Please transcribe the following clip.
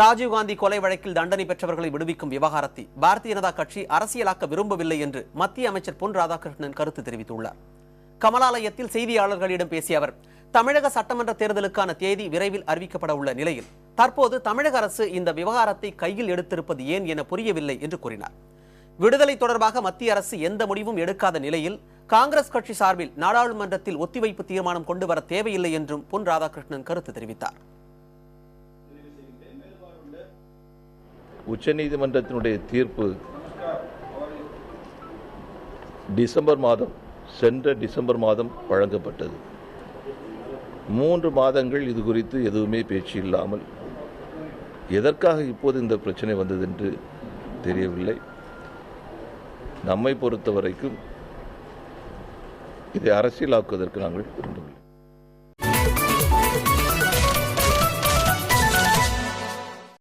ராஜீவ்காந்தி கொலை வழக்கில் தண்டனை பெற்றவர்களை விடுவிக்கும் விவகாரத்தை பாரதிய ஜனதா கட்சி அரசியலாக்க விரும்பவில்லை என்று மத்திய அமைச்சர் பொன் ராதாகிருஷ்ணன் கருத்து தெரிவித்துள்ளார். கமலாலயத்தில் செய்தியாளர்களிடம் பேசிய அவர், தமிழக சட்டமன்ற தேர்தலுக்கான தேதி விரைவில் அறிவிக்கப்பட உள்ள நிலையில் தற்போது தமிழக அரசு இந்த விவகாரத்தை கையில் எடுத்திருப்பது ஏன் என புரியவில்லை என்று கூறினார். விடுதலை தொடர்பாக மத்திய அரசு எந்த முடிவும் எடுக்காத நிலையில் காங்கிரஸ் கட்சி சார்பில் நாடாளுமன்றத்தில் ஒத்திவைப்பு தீர்மானம் கொண்டு வர தேவையில்லை என்றும் பொன் ராதாகிருஷ்ணன் கருத்து தெரிவித்தார். உச்சநீதிமன்றத்தினுடைய தீர்ப்பு சென்ற டிசம்பர் மாதம் வழங்கப்பட்டது. 3 மாதங்கள் இது குறித்து எதுவுமே பேச்சு இல்லாமல் எதற்காக இப்போது இந்த பிரச்சனை வந்தது என்று தெரியவில்லை. நம்மை பொறுத்தவரைக்கும் இதை அரசியலாக்குவதற்கு நாங்கள் விரும்பவில்லை.